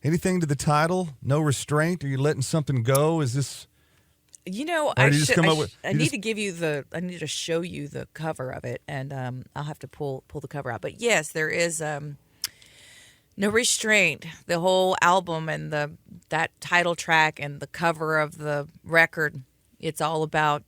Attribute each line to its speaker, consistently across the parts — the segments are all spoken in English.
Speaker 1: Anything to the title? No restraint? Are you letting something go? Is this?
Speaker 2: I need to show you the cover of it, and I'll have to pull the cover out. But yes, there is No Restraint. The whole album and that title track and the cover of the record. It's all about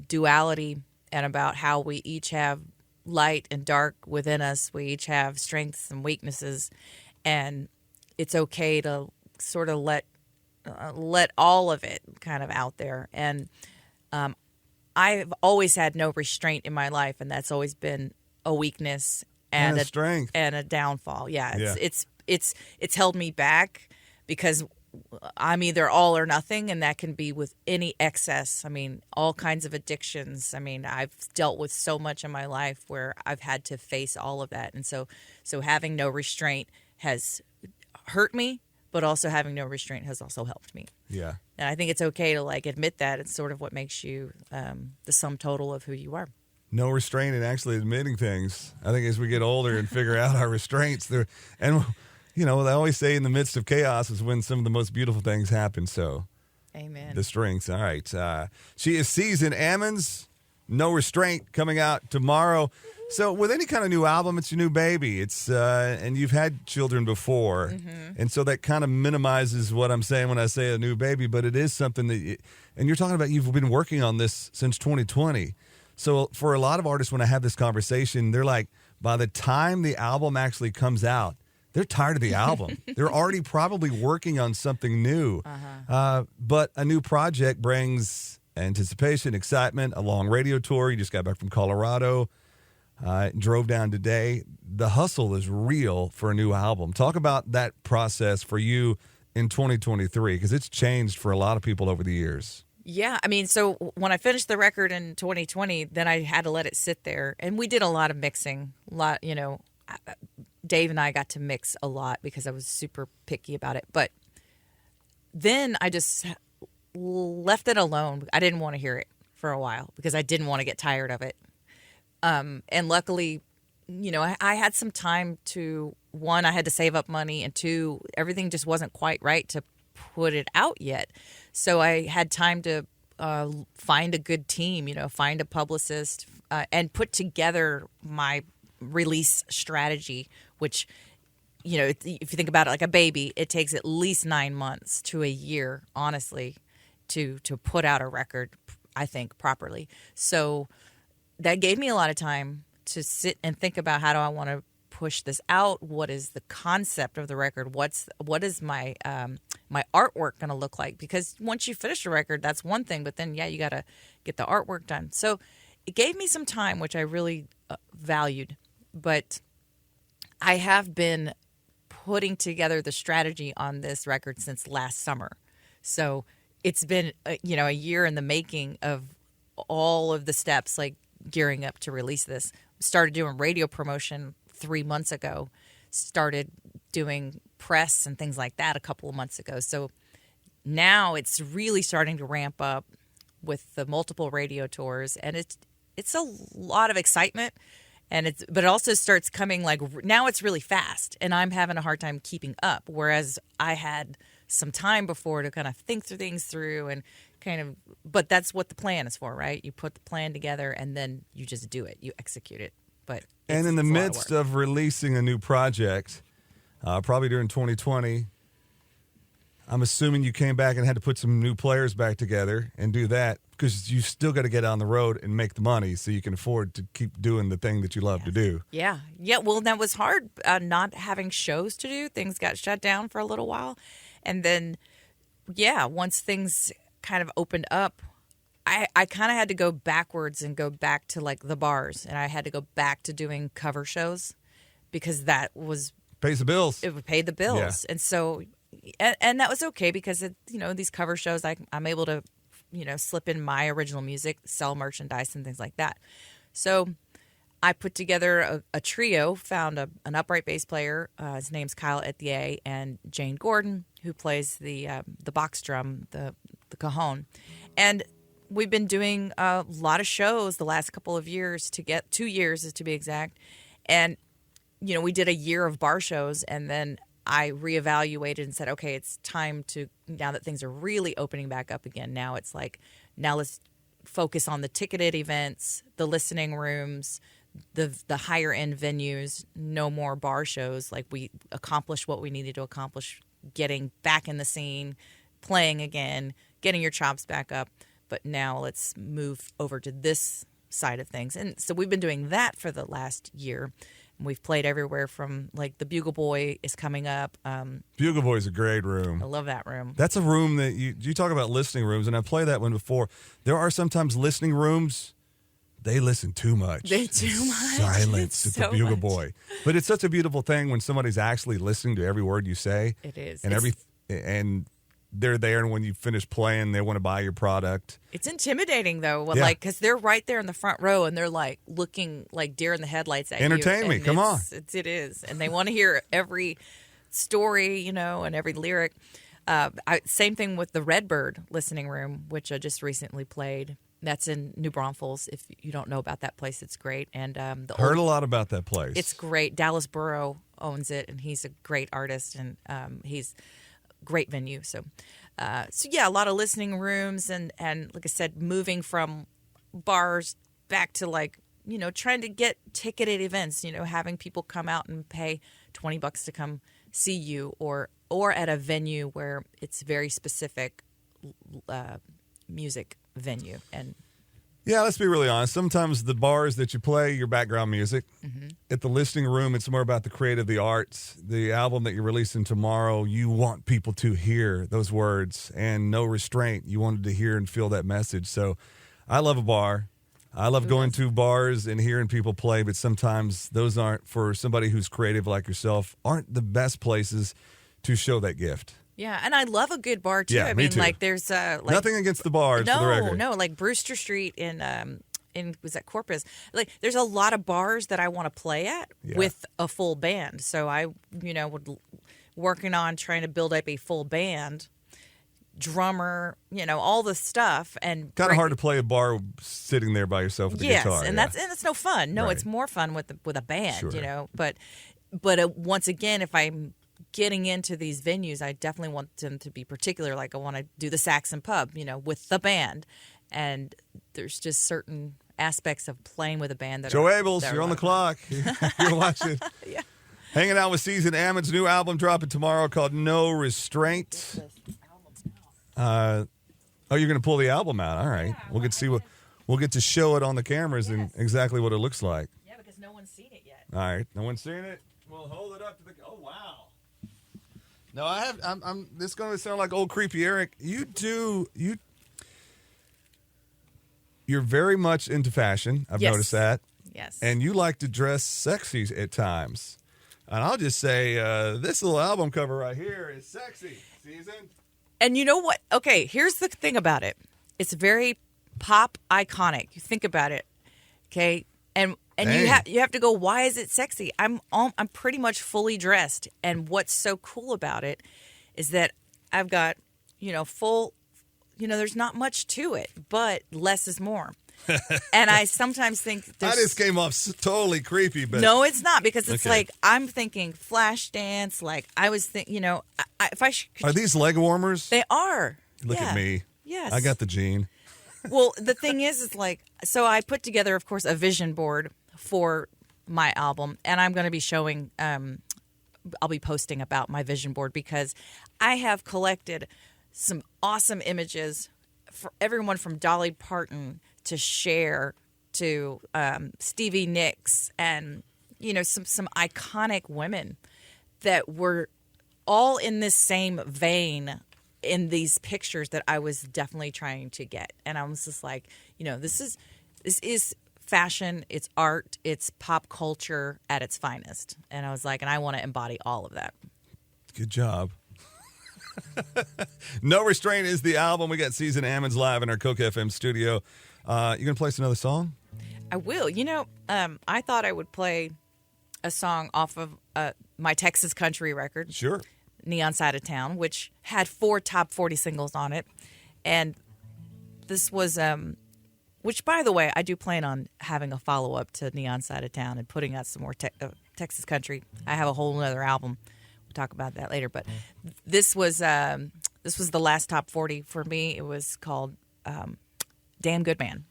Speaker 2: duality and about how we each have light and dark within us. We each have strengths and weaknesses, and it's okay to sort of let all of it kind of out there. And I've always had no restraint in my life, and that's always been a weakness and
Speaker 1: a strength
Speaker 2: and a downfall. It's held me back because I'm either all or nothing, and that can be with any excess. I mean, all kinds of addictions. I mean, I've dealt with so much in my life where I've had to face all of that. And so having no restraint has hurt me, but also having no restraint has also helped me.
Speaker 1: Yeah.
Speaker 2: And I think it's okay to admit that. It's sort of what makes you the sum total of who you are.
Speaker 1: No restraint and actually admitting things. I think as we get older and figure out our restraints, they always say in the midst of chaos is when some of the most beautiful things happen. So,
Speaker 2: amen.
Speaker 1: The strengths. All right. She is Season Ammons. No Restraint coming out tomorrow. So with any kind of new album, it's your new baby. It's and you've had children before, and so that kind of minimizes what I'm saying when I say a new baby. But it is something and you're talking about you've been working on this since 2020. So for a lot of artists, when I have this conversation, they're like, by the time the album actually comes out, they're tired of the album. They're already probably working on something new. But a new project brings anticipation, excitement, a long radio tour. You just got back from Colorado. Drove down today. The hustle is real for a new album. Talk about that process for you in 2023, because it's changed for a lot of people over the years.
Speaker 2: Yeah, I mean, so when I finished the record in 2020, then I had to let it sit there, and we did a lot of mixing. Dave and I got to mix a lot because I was super picky about it. But then I just left it alone. I didn't want to hear it for a while because I didn't want to get tired of it. And luckily, I had some time to, one, I had to save up money, and two, everything just wasn't quite right to put it out yet. So I had time to find a good team, find a publicist, and put together my release strategy, which, if you think about it like a baby, it takes at least 9 months to a year, honestly, to put out a record, I think, properly. So that gave me a lot of time to sit and think about, how do I want to push this out? What is the concept of the record? What is my my artwork going to look like? Because once you finish a record, that's one thing, but then you got to get the artwork done. So it gave me some time, which I really valued. But I have been putting together the strategy on this record since last summer. So it's been a year in the making of all of the steps, like gearing up to release this. Started doing radio promotion 3 months ago, started doing press and things like that a couple of months ago. So now it's really starting to ramp up with the multiple radio tours, and it's a lot of excitement, but it also starts coming now it's really fast, and I'm having a hard time keeping up, whereas I had some time before to kind of think things through and but that's what the plan is for, right? You put the plan together and then you just do it, you execute it.
Speaker 1: And in the midst of releasing a new project, probably during 2020, I'm assuming you came back and had to put some new players back together and do that, because you still got to get on the road and make the money so you can afford to keep doing the thing that you love to do.
Speaker 2: Yeah. Well, that was hard, not having shows to do. Things got shut down for a little while. And then, once things kind of opened up, I kind of had to go backwards and go back to the bars, and I had to go back to doing cover shows because that
Speaker 1: pays the bills.
Speaker 2: It would pay the bills,
Speaker 1: yeah.
Speaker 2: And so, and that was okay because these cover shows, I'm able to slip in my original music, sell merchandise and things like that. So I put together a trio, found an upright bass player. His name's Kyle Etier, and Jane Gordon, who plays the box drum, the cajon, and we've been doing a lot of shows the last couple of years 2 years to be exact. And, we did a year of bar shows, and then I reevaluated and said, okay, it's time to, now that things are really opening back up again, now it's like, now let's focus on the ticketed events, the listening rooms, the higher end venues, no more bar shows. Like, we accomplished what we needed to accomplish, getting back in the scene, playing again, getting your chops back up. But now let's move over to this side of things. And so we've been doing that for the last year. We've played everywhere from, like, the Bugle Boy is coming up.
Speaker 1: Bugle Boy is a great room.
Speaker 2: I love that room.
Speaker 1: That's a room that you talk about listening rooms, and I played that one before. There are sometimes listening rooms, they listen too much.
Speaker 2: They too much.
Speaker 1: Silence at the
Speaker 2: So
Speaker 1: Bugle
Speaker 2: much.
Speaker 1: Boy. But it's such a beautiful thing when somebody's actually listening to every word you say.
Speaker 2: It is.
Speaker 1: And and they're there, and when you finish playing, they want to buy your product.
Speaker 2: It's intimidating, though,
Speaker 1: Yeah.
Speaker 2: like, because they're right there in the front row, and they're, like, looking like deer in the headlights at
Speaker 1: Entertain
Speaker 2: you.
Speaker 1: me,
Speaker 2: And
Speaker 1: come on.
Speaker 2: It is. And they want to hear every story, and every lyric. Same thing with the Redbird listening room, which I just recently played. That's in New Braunfels. If you don't know about that place, it's great. And
Speaker 1: Heard a lot about that place.
Speaker 2: it's great. Dallas Burrow owns it, and he's a great artist, and he's great venue. So yeah, a lot of listening rooms, and like I said, moving from bars back to, like, trying to get ticketed events. Having people come out and pay $20 to come see you, or at a venue where it's very specific music venue. And
Speaker 1: yeah, let's be really honest. Sometimes the bars that you play, your background music.
Speaker 2: Mm-hmm.
Speaker 1: At the listening room, it's more about the creative, the arts. The album that you're releasing tomorrow, you want people to hear those words, and No Restraint. You wanted to hear and feel that message. So I love a bar. I love going to bars and hearing people play, but sometimes those aren't, for somebody who's creative like yourself, aren't the best places to show that gift.
Speaker 2: yeah, and I love a good bar too.
Speaker 1: Yeah,
Speaker 2: I
Speaker 1: me
Speaker 2: mean,
Speaker 1: too.
Speaker 2: like, there's
Speaker 1: Nothing against the bars, for the record.
Speaker 2: No, like Brewster Street in was that Corpus? Like, there's a lot of bars that I want to play at with a full band. So I, working on trying to build up a full band, drummer, all the stuff, and
Speaker 1: Kind of hard to play a bar sitting there by yourself with the
Speaker 2: yes,
Speaker 1: guitar.
Speaker 2: and
Speaker 1: yeah.
Speaker 2: that's no fun. No,
Speaker 1: Right.
Speaker 2: it's more fun with a band,
Speaker 1: Sure.
Speaker 2: But once again, if I'm getting into these venues, I definitely want them to be particular. Like, I want to do the Saxon Pub, with the band, and there's just certain aspects of playing with a band that
Speaker 1: Joe
Speaker 2: are,
Speaker 1: Abels,
Speaker 2: that are
Speaker 1: you're on the
Speaker 2: a lot of
Speaker 1: clock. You're watching.
Speaker 2: Yeah.
Speaker 1: Hanging out with Season Ammons' new album dropping tomorrow called No Restraint. Oh, you're going to pull the album out. All right. We'll get to see we'll get to show it on the cameras and exactly what it looks like.
Speaker 2: fun. Yeah, because no one's seen it yet.
Speaker 1: All right. No one's seen it. We'll hold it up to the. Oh wow. No, I'm. This is going to sound like old creepy Eric. You're very much into fashion. I've
Speaker 2: Yes.
Speaker 1: noticed that.
Speaker 2: Yes.
Speaker 1: And you like to dress sexy at times. And I'll just say, this little album cover right here is sexy. Season.
Speaker 2: And you know what? Okay, here's the thing about it. It's very pop iconic. You think about it, okay? And
Speaker 1: Dang.
Speaker 2: you have to go, why is it sexy? I'm pretty much fully dressed, and what's so cool about it is that I've got, full, there's not much to it, but less is more. And I sometimes think
Speaker 1: That just came off totally creepy, but
Speaker 2: no, it's not, because it's
Speaker 1: Okay.
Speaker 2: like I'm thinking flash dance. Like, I was thinking, if I
Speaker 1: are these leg warmers?
Speaker 2: they are.
Speaker 1: Look
Speaker 2: Yeah.
Speaker 1: at me.
Speaker 2: Yes.
Speaker 1: I got the gene.
Speaker 2: Well, the thing is like, so I put together, of course, a vision board for my album, and I'm going to be showing, I'll be posting about my vision board, because I have collected some awesome images for everyone from Dolly Parton to Cher to Stevie Nicks, and, some iconic women that were all in this same vein in these pictures that I was definitely trying to get. And I was just like, this is fashion, it's art, it's pop culture at its finest. And I was like, and I want to embody all of that.
Speaker 1: Good job. No Restraint is the album. We got Season Ammons live in our Coke FM studio. You going to play us another song?
Speaker 2: I will. I thought I would play a song off of my Texas country record,
Speaker 1: Sure.
Speaker 2: Neon Side of Town, which had 4 top 40 singles on it. And this was, which, by the way, I do plan on having a follow-up to Neon Side of Town and putting out some more Texas country. I have a whole other album talk about that later. But this was the last top 40 for me. It was called "Damn Good Man."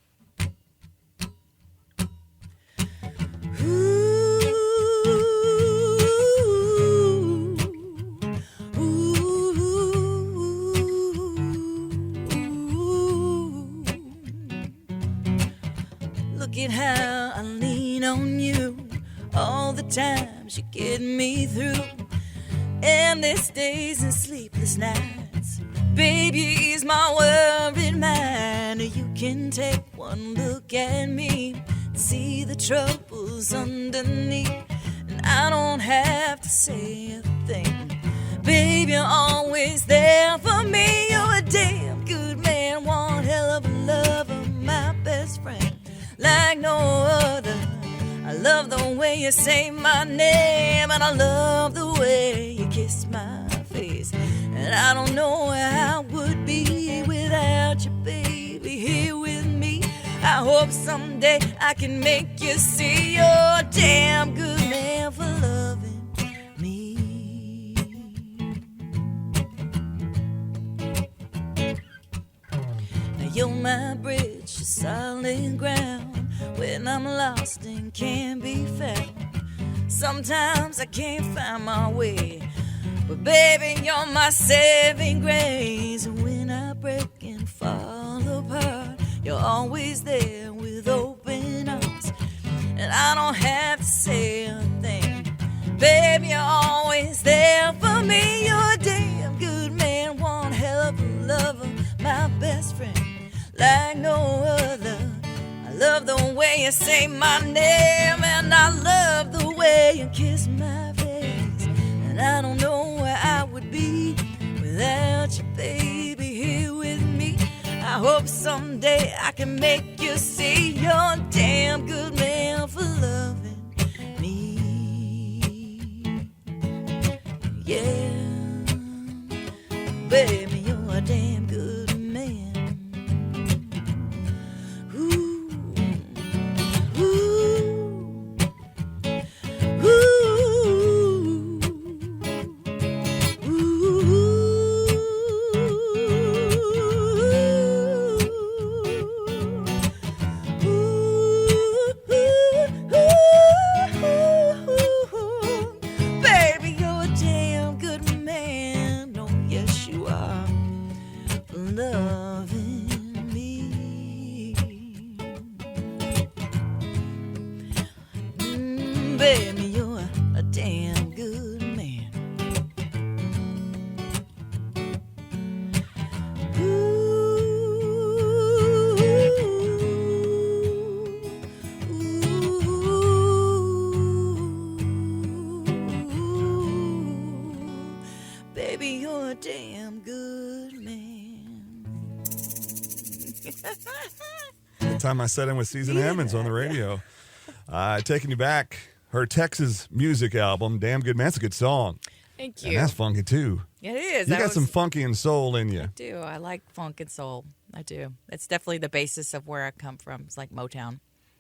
Speaker 2: Look at how I lean on you. All the times you get me through. Endless days and sleepless nights. Baby, ease my worried mind. You can take one look at me, see the troubles underneath, and I don't have to say a thing. Baby, you're always there for me. You're a damn good man, one hell of a lover, my best friend, like no other. I love the way you say my name, and I love the way you kiss my face. And I don't know where I would be without you, baby, here with me. I hope someday I can make you see you're a damn good man for loving me. Now you're my bridge to solid ground when I'm lost and can't be found. Sometimes I can't find my way, but baby, you're my saving grace. And when I break and fall apart, you're always there with open arms, and I don't have to say a thing. Baby, you're always there for me. You're a damn good man, one hell of a lover, my best friend, like no other. I love the way you say my name, and I love the way you kiss my face. And I don't know where I would be without you, baby, here with me. I hope someday I can make you see you're a damn good man for loving me. Yeah, baby, you're a damn good man. Baby, you're a damn good man. Baby, you're a damn good man.
Speaker 1: The time I sat in with Susan Ammons on the radio. Taking you back, her Texas music album, Damn Good Man. That's a good song.
Speaker 2: Thank you.
Speaker 1: And that's funky, too.
Speaker 2: It is.
Speaker 1: You got some funky and soul in you.
Speaker 2: I do. I like funk and soul. I do. It's definitely the basis of where I come from. It's like Motown.